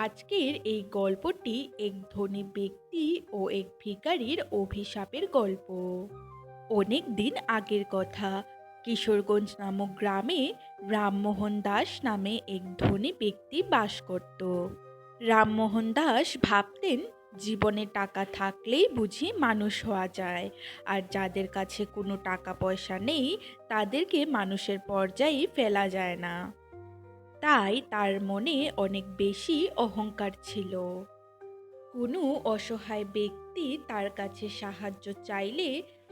আজকের এই গল্পটি এক ধনী ব্যক্তি ও এক ভিখারির অভিশাপের গল্প। অনেক দিন আগের কথা। কিশোরগঞ্জ নামক গ্রামে রামমোহন দাস নামে এক ধনী ব্যক্তি বাস করত। রামমোহন দাস ভাবতেন, জীবনে টাকা থাকলেই বুঝি মানুষ হওয়া যায়, আর যাদের কাছে কোনো টাকা পয়সা নেই তাদেরকে মানুষের পর্যায়ে ফেলা যায় না। তাই তার মনে অনেক বেশি অহংকার ছিল। কোনো অসহায় ব্যক্তি তার কাছে সাহায্য চাইলে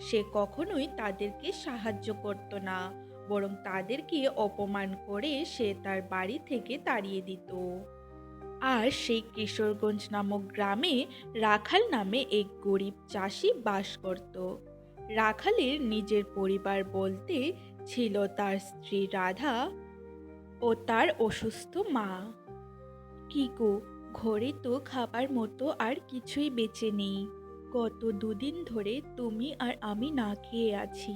সে কখনোই তাদেরকে সাহায্য করত না, বরং তাদেরকে অপমান করে সে তার বাড়ি থেকে তাড়িয়ে দিত। আর সেই কিশোরগঞ্জ নামক গ্রামে রাখাল নামে এক গরিব চাষি বাস করত। রাখালের নিজের পরিবার বলতে ছিল তার স্ত্রী রাধা ও তার অসুস্থ মা। কি গো, ঘরে তো খাবার মতো আর কিছুই বেঁচে নেই। গত দুদিন ধরে তুমি আর আমি না খেয়ে আছি।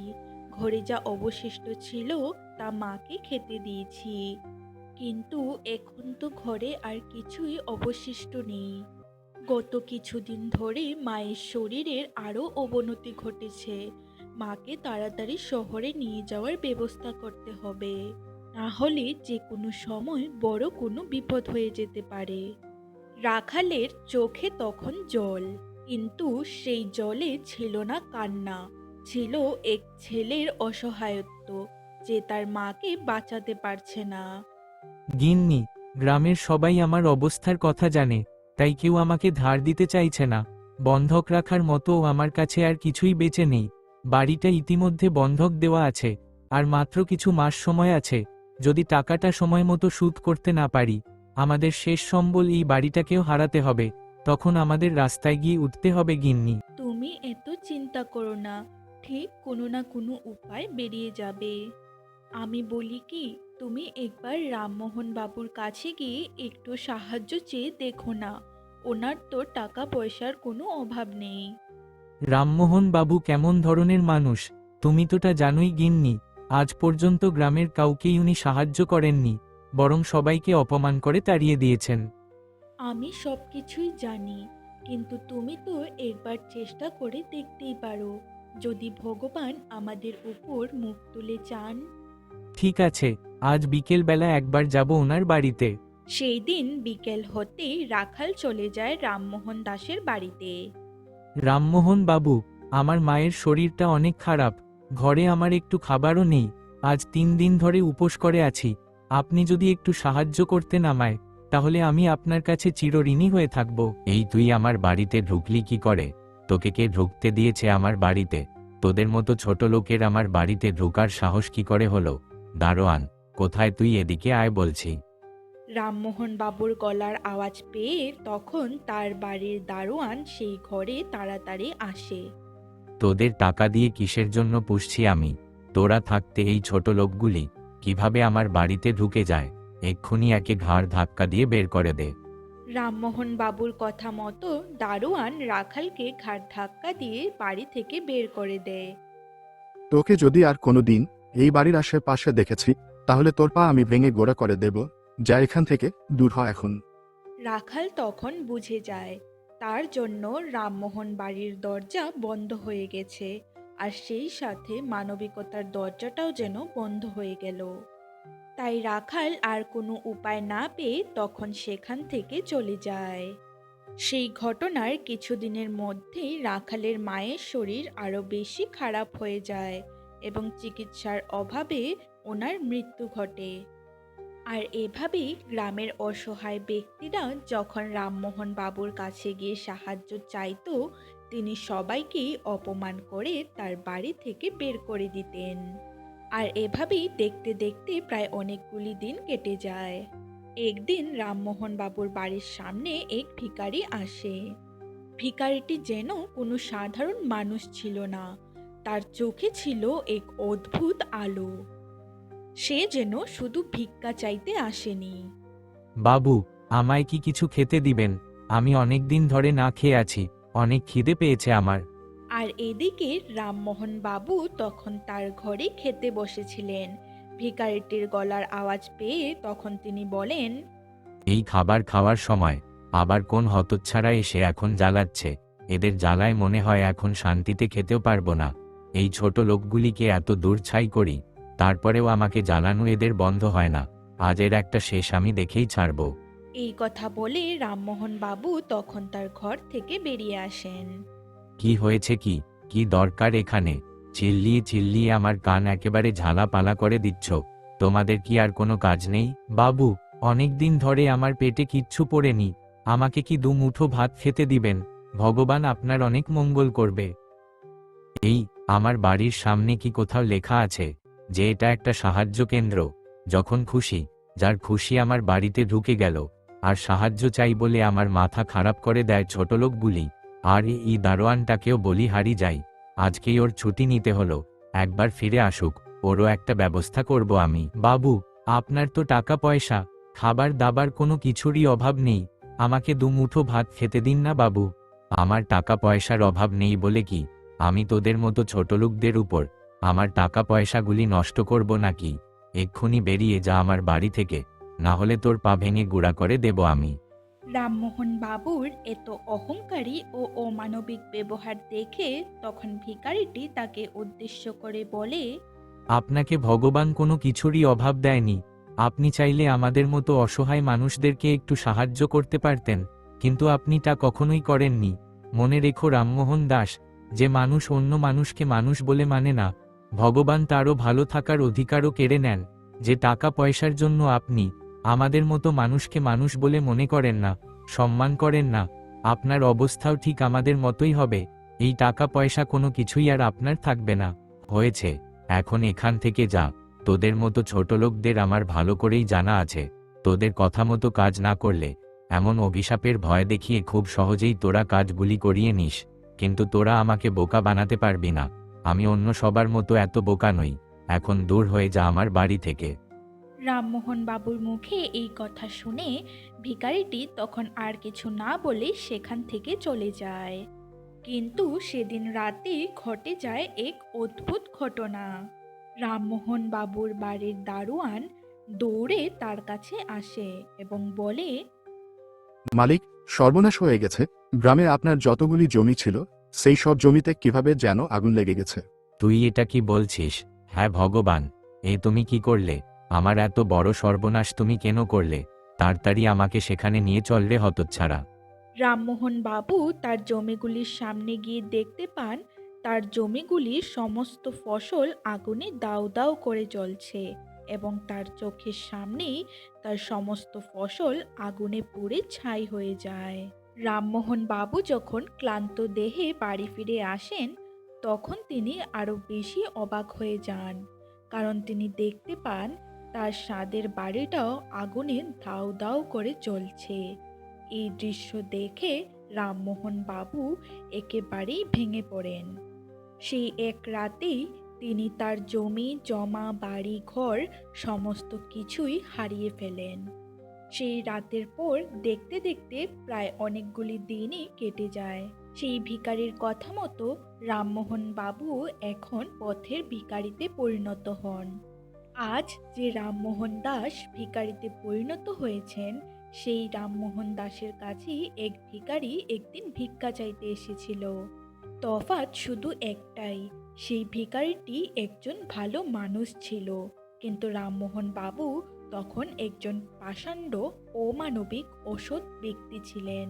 ঘরে যা অবশিষ্ট ছিল তা মাকে খেতে দিয়েছি, কিন্তু এখন তো ঘরে আর কিছুই অবশিষ্ট নেই। গত কিছুদিন ধরে মায়ের শরীরের আরো অবনতি ঘটেছে। মাকে তাড়াতাড়ি শহরে নিয়ে যাওয়ার ব্যবস্থা করতে হবে, না হলে যে কোনো সময় বড় কোনো বিপদ হয়ে যেতে পারে। রাখালের চোখে তখন জল, কিন্তু সেই জলে ছিল না কান্না, ছিল এক ছেলের অসহায়ত্ব, যে তার মাকে বাঁচাতে পারছে না। গিন্নি, গ্রামের সবাই আমার অবস্থার কথা জানে, তাই কেউ আমাকে ধার দিতে চাইছে না। বন্ধক রাখার মতো আমার কাছে আর কিছুই বেঁচে নেই। বাড়িটা ইতিমধ্যে বন্ধক দেওয়া আছে, আর মাত্র কিছু মাস সময় আছে। যদি টাকাটা সময় মতো শোধ করতে না পারি, আমাদের শেষ সম্বল এই বাড়িটাকেও হারাতে হবে। তখন আমাদের রাস্তায় গিয়ে উঠতে হবে গিন্নি। তুমি এত চিন্তা করো না, ঠিক কোনো না কোনো উপায় বেরিয়ে যাবে। আমি বলি কি, তুমি একবার রামমোহন বাবুর কাছে গিয়ে একটু সাহায্য চেয়ে দেখো না। ওনার তো টাকা পয়সার কোনো অভাব নেই। রামমোহন বাবু কেমন ধরনের মানুষ তুমি তো তা জানোই গিন্নি। আজ পর্যন্ত গ্রামের কাউকেই উনি সাহায্য করেননি, বরং সবাইকে অপমান করে তাড়িয়ে দিয়েছেন। আমি সব কিছুই জানি, কিন্তু তুমি তো একবার চেষ্টা করে দেখতেই পারো। যদি ভগবান আমাদের উপর মুখ তুলে চান। ঠিক আছে, আজ বিকেল বেলা একবার যাব ওনার বাড়িতে। সেই দিন বিকেল হতেই রাখাল চলে যায় রামমোহন দাসের বাড়িতে। রামমোহন বাবু, আমার মায়ের শরীরটা অনেক খারাপ। ঘরে আমার একটু খাবারও নেই। আজ 3 দিন ধরে উপোস করে আছি। আপনি যদি একটু সাহায্য করতেন আমায়, তাহলে আমি আপনার কাছে চিরঋণী হয়ে থাকব। এই তুই আমার বাড়িতে ঢুকলি কি করে? তোকে কে ঢুকতে দিয়েছে আমার বাড়িতে? তোদের মতো ছোট লোকের আমার বাড়িতে ঢোকার সাহস কি করে হলো? দারোয়ান, কোথায় তুই? এদিকে আয় বলছি। রামমোহন বাবুর গলার আওয়াজ পেয়ে তখন তার বাড়ির দারোয়ান সেই ঘরে তাড়াতাড়ি আসে। তোদের টাকা দিয়ে কিসের জন্য পুষছি আমি? তোরা থাকতে এই ছোট লোকগুলি কিভাবে আমার বাড়িতে ঢুকে যায়? এক্ষুনি একে ঘাড় ধাক্কা দিয়ে বের করে দে। রামমোহন বাবুর কথা মতো দারোয়ান রাখালকে ঘাড় ধাক্কা দিয়ে বাড়ি থেকে বের করে দেয়। তোকে যদি আর কোনোদিন এই বাড়ির আশেপাশে দেখেছি, তাহলে তোর পা আমি ভেঙে গোড়া করে দেব। যা এখান থেকে, দূর হ এখন। রাখাল তখন বুঝে যায় তার জন্য রামমোহন বাড়ির দরজা বন্ধ হয়ে গেছে, আর সেই সাথে মানবিকতার দরজাটাও যেন বন্ধ হয়ে গেল। তাই রাখাল আর কোনো উপায় না পেয়ে তখন সেখান থেকে চলে যায়। সেই ঘটনার কিছুদিনের মধ্যেই রাখালের মায়ের শরীর আরো বেশি খারাপ হয়ে যায় এবং চিকিৎসার অভাবে ওনার মৃত্যু ঘটে। আর এভাবেই গ্রামের অসহায় ব্যক্তিরা যখন রামমোহন বাবুর কাছে গিয়ে সাহায্য চাইতো, তিনি সবাইকেই অপমান করে তার বাড়ি থেকে বের করে দিতেন। আর এভাবেই দেখতে দেখতে প্রায় অনেকগুলি দিন কেটে যায়। একদিন রামমোহন বাবুর বাড়ির সামনে এক ভিখারি আসে। ভিখারিটি যেন কোনো সাধারণ মানুষ ছিল না, তার চোখে ছিল এক অদ্ভুত আলো। সে যেন শুধু ভিক্ষা চাইতে আসেনি। বাবু, আমায় কি কিছু খেতে দিবেন? আমি অনেক দিন ধরে না খেয়ে আছি, অনেক খিদে পেয়েছে আমার। আর এদিকে রামমোহন বাবু তখন তার ঘরে খেতে বসেছিলেন। ভিখারিটির গলার আওয়াজ পেয়ে তখন তিনি বলেন, এই খাবার খাওয়ার সময় আবার কোন হতচ্ছাড়া এসে এখন জ্বালাচ্ছে। এদের জ্বালায় মনে হয় এখন শান্তিতে খেতেও পারবো না। এই ছোট লোকগুলিকে এত দূর ছাই করি, তারপরেও আমাকে জ্বালানো এদের বন্ধ হয় না। আজ এর একটা শেষ আমি দেখেই ছাড়ব। এই কথা বলে রামমোহন বাবু তখন তার ঘর থেকে বেরিয়ে আসেন। কি হয়েছে, কি কি দরকার এখানে? চিল্লিয়ে চিল্লিয়ে আমার কান একেবারে ঝালাপালা করে দিচ্ছ। তোমাদের কি আর কোনো কাজ নেই? বাবু, অনেক দিন ধরে আমার পেটে কিচ্ছু পড়েনি, আমাকে কি দুমুঠো ভাত খেতে দিবেন? ভগবান আপনার অনেক মঙ্গল করবে। এই, আমার বাড়ির সামনে কি কোথাও লেখা আছে যে এটা একটা সাহায্য কেন্দ্র? যখন খুশি যার খুশি আমার বাড়িতে ঢুকে গেল, আর সাহায্য চাই বলে আমার মাথা খারাপ করে দেয় ছোটলোকগুলি। আর এই দারোয়ানটাকেও বলি হারি যাই, আজকেই ওর ছুটি নিতে হলো। একবার ফিরে আসুক, ওরও একটা ব্যবস্থা করব আমি। বাবু, আপনার তো টাকা পয়সা, খাবার দাবার কোনো কিছুরই অভাব নেই, আমাকে দুমুঠো ভাত খেতে দিন না বাবু। আমার টাকা পয়সার অভাব নেই বলে কি আমি তোদের মতো ছোটলোকদের উপর আমার টাকা পয়সাগুলি নষ্ট করব নাকি? এক্ষুনি বেরিয়ে যা আমার বাড়ি থেকে, না হলে তোর পা ভেঙে গুঁড়া করে দেব আমি। রামমোহন বাবুর এত অহংকারী ও অমানবিক ব্যবহার দেখে তখন ভিখারিটি তাকে উদ্দেশ্য করে বলে, আপনাকে ভগবান কোনো কিছুরই অভাব দেয়নি, আপনি চাইলে আমাদের মতো অসহায় মানুষদেরকে একটু সাহায্য করতে পারতেন, কিন্তু আপনি তা কখনোই করেননি। মনে রেখো রামমোহন দাস, যে মানুষ অন্য মানুষকে মানুষ বলে মানে না, ভগবান তারও ভালো থাকার অধিকারও কেড়ে নেন। যে টাকা পয়সার জন্য আপনি আমাদের মতো মানুষকে মানুষ বলে মনে করেন না, সম্মান করেন না, আপনার অবস্থাও ঠিক আমাদের মতোই হবে। এই টাকা পয়সা কোনো কিছুই আর আপনার থাকবে না। হয়েছে, এখন এখান থেকে যা। তোদের মতো ছোটলোকদের আমার ভালো করেই জানা আছে, তোদের কথা মতো কাজ না করলে এমন অভিশাপের ভয় দেখিয়ে খুব সহজেই তোরা কাজগুলি করিয়ে নিস। কিন্তু তোরা আমাকে বোকা বানাতে পারবি না, আমি অন্য সবার মতো এত বোকা নই। এখন দূর হয়ে যা আমার বাড়ি থেকে। রামমোহন বাবুর মুখে এই কথা শুনে ভিখারিটি তখন আর কিছু না বলে সেখান থেকে চলে যায়। কিন্তু সেদিন রাতে ঘটে যায় এক অদ্ভুত ঘটনা। রামমোহন বাবুর বাড়ির দারোয়ান দৌড়ে তার কাছে আসে এবং বলে, মালিক, সর্বনাশ হয়ে গেছে। গ্রামে আপনার যতগুলি জমি ছিল, সেই সব জমিতে কিভাবে যেন আগুন লেগে গেছে। তুই এটা কি বলছিস? হ্যাঁ ভগবান, এ তুমি কি করলে? আমার এত বড় সর্বনাশ তুমি কেন করলে? তাড়াতাড়ি আমাকে সেখানে নিয়ে চল রে হতচ্ছাড়া। রামমোহন বাবু তার জমিগুলির সামনে গিয়ে দেখতে পান তার জমিগুলির সমস্ত ফসল আগুনে দাউ দাউ করে জ্বলছে এবং তার চোখের সামনেই তার সমস্ত ফসল আগুনে পুড়ে ছাই হয়ে যায়। রামমোহন বাবু যখন ক্লান্ত দেহে বাড়ি ফিরে আসেন তখন তিনি আরো বেশি অবাক হয়ে যান, কারণ তিনি দেখতে পান তার স্বাদের বাড়িটাও আগুনে দাউ দাউ করে জ্বলছে। এই দৃশ্য দেখে রামমোহন বাবু একেবারেই ভেঙে পড়েন। সেই এক রাতেই তিনি তার জমি জমা বাড়ি ঘর সমস্ত কিছুই হারিয়ে ফেলেন। সেই রাতের পর দেখতে দেখতে প্রায় অনেকগুলি দিনই কেটে যায়। সেই ভিখারির কথা মতো রামমোহন বাবু এখন পথের ভিখারিতে পরিণত হন। আজ যে রামমোহন দাস ভিখারিতে পরিণত হয়েছেন, সেই রামমোহন দাসের কাছেই এক ভিখারি একদিন ভিক্ষা চাইতে এসেছিল। তফাৎ শুধু একটাই, সেই ভিখারিটি একজন ভালো মানুষ ছিল, কিন্তু রামমোহন বাবু তখন একজন পাষাণ্ড অমানবিক অসৎ ব্যক্তি ছিলেন।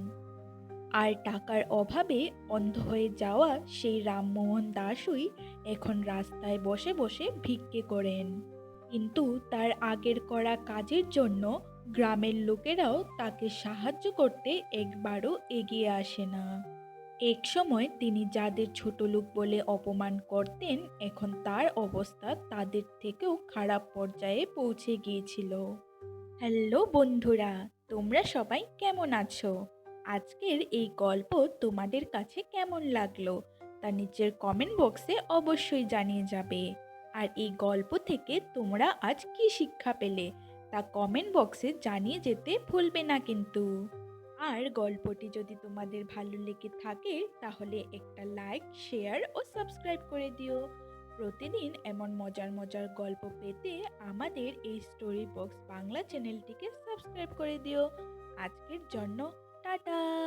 আর টাকার অভাবে অন্ধ হয়ে যাওয়া সেই রামমোহন দাসই এখন রাস্তায় বসে বসে ভিক্ষে করেন। কিন্তু তার আগের করা কাজের জন্য গ্রামের লোকেরাও তাকে সাহায্য করতে একবারও এগিয়ে আসে না। এক সময় তিনি যাদের ছোট লোক বলে অপমান করতেন, এখন তার অবস্থা তাদের থেকেও খারাপ পর্যায়ে পৌঁছে গিয়েছিল। হ্যালো বন্ধুরা, তোমরা সবাই কেমন আছো? আজকের এই গল্প তোমাদের কাছে কেমন লাগলো তা নিচের কমেন্ট বক্সে অবশ্যই জানিয়ে যাবে। আর এই গল্প থেকে তোমরা আজ কি শিক্ষা পেলে তা কমেন্ট বক্সে জানিয়ে যেতে ভুলবে না কিন্তু। আর গল্পটি যদি তোমাদের ভালো লেগে থাকে তাহলে একটা লাইক, শেয়ার ও সাবস্ক্রাইব করে দিও। প্রতিদিন এমন মজার মজার গল্প পেতে আমাদের এই স্টোরি বক্স বাংলা চ্যানেলটিকে সাবস্ক্রাইব করে দিও। আজকের জন্য টাটা।